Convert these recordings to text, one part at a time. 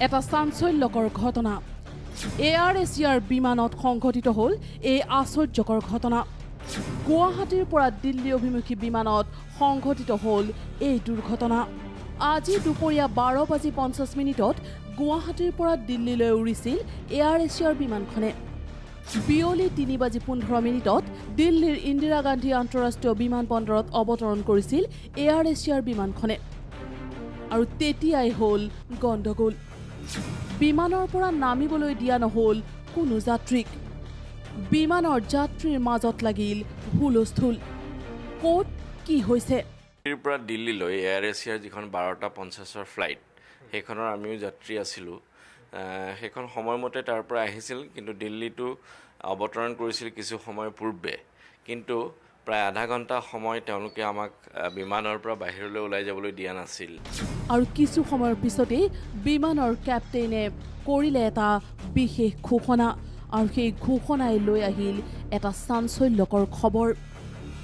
এটা চাঞ্চল্যকৰ ঘটনা এয়াৰ এছিয়াৰ বিমানত সংঘটিত হ'ল এই আশ্চৰ্যকৰ ঘটনা গুৱাহাটীৰ পৰা দিল্লী অভিমুখী বিমানত সংঘটিত হ'ল এই দুৰ্ঘটনা আজি দুপৰীয়া 12:50 গুৱাহাটীৰ পৰা দিল্লীলৈ উৰিছিল এয়াৰ এছিয়াৰ বিমানখনে বিয়লি 3:15 দিল্লীৰ ইন্দিৰা গান্ধী আন্তঃৰাষ্ট্ৰীয় বিমানবন্দৰত অৱতৰণ কৰিছিল এয়াৰ এছিয়াৰ বিমানখনে আৰু তেতিয়াই হ'ল গণ্ডগোল বিমানৰ পৰা নামিবলৈ দিয়া নহ'ল কোনো যাত্ৰীক বিমানৰ যাত্ৰীৰ মাজত লাগিল হুলস্থুল ক'ত কি হৈছে দিল্লীৰ পৰা দিল্লীলৈ এয়াৰ এছিয়াৰ যিখন 12:50 ফ্লাইট সেইখনৰ আমিও যাত্ৰী আছিলোঁ সেইখন সময়মতে তাৰ পৰা আহিছিল কিন্তু দিল্লীটো অৱতৰণ কৰিছিল কিছু সময় পূৰ্বে কিন্তু প্ৰায় আধা ঘণ্টা সময় তেওঁলোকে আমাক বিমানৰ পৰা বাহিৰলৈ ওলাই যাবলৈ দিয়া নাছিল আৰু কিছু সময়ৰ পিছতেই বিমানৰ কেপ্টেইনে কৰিলে এটা বিশেষ ঘোষণা আৰু সেই ঘোষণাই লৈ আহিল এটা চাঞ্চল্যকৰ খবৰ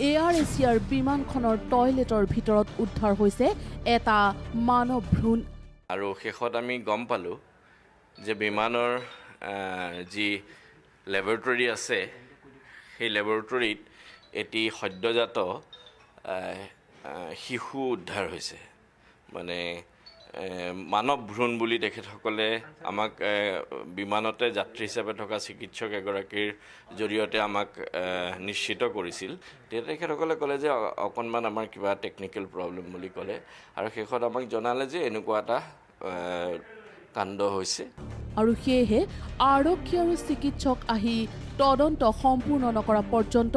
এয়াৰ এছিয়াৰ বিমানখনৰ টয়লেটৰ ভিতৰত উদ্ধাৰ হৈছে এটা মানৱ ভ্ৰূণ আৰু শেষত আমি গম পালোঁ যে বিমানৰ যি লেবৰেটৰী আছে সেই লেবৰেটৰীত এটি সদ্যজাত শিশু উদ্ধাৰ হৈছে মানে মানৱ ভ্ৰূণ বুলি তেখেতসকলে আমাক বিমানতে যাত্ৰী হিচাপে থকা চিকিৎসক এগৰাকীৰ জৰিয়তে আমাক নিশ্চিত কৰিছিল তেখেতসকলে ক'লে যে অকণমান আমাৰ কিবা টেকনিকেল প্ৰব্লেম বুলি ক'লে আৰু শেষত আমাক জনালে যে এনেকুৱা এটা কাণ্ড হৈছে আৰু সেয়েহে আৰক্ষী আৰু চিকিৎসক আহি তদন্ত সম্পূৰ্ণ নকৰা পৰ্যন্ত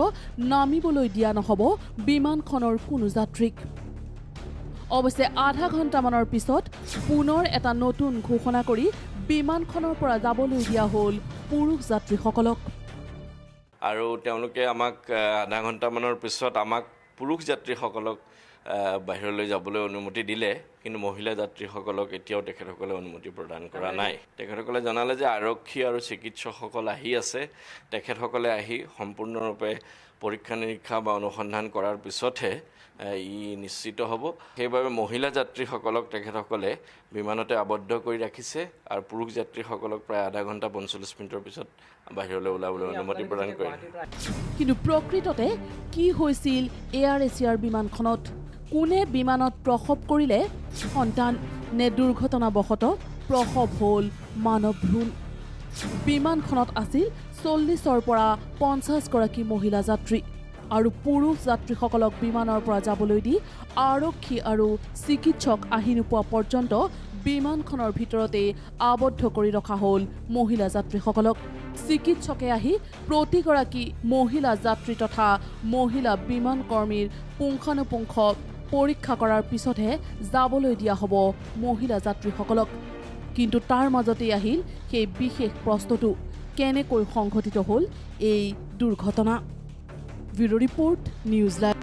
নামিবলৈ দিয়া নহ'ব বিমানখনৰ কোনো যাত্ৰীক অৱশ্যে আধা ঘণ্টামানৰ পিছত পুনৰ এটা নতুন ঘোষণা কৰি বিমানখনৰ পৰা যাবলৈ দিয়া হ'ল পুৰুষ যাত্ৰীসকলক আৰু তেওঁলোকে আমাক আধা ঘণ্টামানৰ পিছত আমাক পুৰুষ যাত্ৰীসকলক বাহিৰলৈ যাবলৈ অনুমতি দিলে কিন্তু মহিলা যাত্ৰীসকলক এতিয়াও তেখেতসকলে অনুমতি প্ৰদান কৰা নাই তেখেতসকলে জনালে যে আৰক্ষী আৰু চিকিৎসকসকল আহি আছে তেখেতসকলে আহি সম্পূৰ্ণৰূপে পৰীক্ষা নিৰীক্ষা বা অনুসন্ধান কৰাৰ পিছতহে ই নিশ্চিত হ'ব সেইবাবে মহিলা যাত্ৰীসকলক তেখেতসকলে বিমানতে আবদ্ধ কৰি ৰাখিছে আৰু পুৰুষ যাত্ৰীসকলক প্ৰায় আধা ঘণ্টা 45 মিনিটৰ পিছত বাহিৰলৈ ওলাবলৈ অনুমতি প্ৰদান কৰে কিন্তু প্ৰকৃততে কি হৈছিল এয়াৰ এছিয়াৰ বিমানখনত কোনে বিমানত প্ৰসৱ কৰিলে সন্তান নে দুৰ্ঘটনাবশতঃ প্ৰসৱ হ'ল মানৱ ভ্ৰূণ বিমানখনত আছিল 40ৰ পৰা 50 গৰাকী মহিলা যাত্ৰী আৰু পুৰুষ যাত্ৰীসকলক বিমানৰ পৰা যাবলৈ দি আৰক্ষী আৰু চিকিৎসক আহি নোপোৱা পৰ্যন্ত বিমানখনৰ ভিতৰতে আবদ্ধ কৰি ৰখা হ'ল মহিলা যাত্ৰীসকলক চিকিৎসকে আহি প্ৰতিগৰাকী মহিলা যাত্ৰী তথা মহিলা বিমান কৰ্মীৰ পুংখানুপুংখ পৰীক্ষা কৰাৰ পিছতহে যাবলৈ দিয়া হ'ব মহিলা যাত্ৰীসকলক কিন্তু তাৰ মাজতেই আহিল সেই বিশেষ প্ৰশ্নটো কেনেকৈ সংঘটিত হ'ল এই দুৰ্ঘটনা ব্যুৰ ৰিপৰ্ট নিউজ লাইভ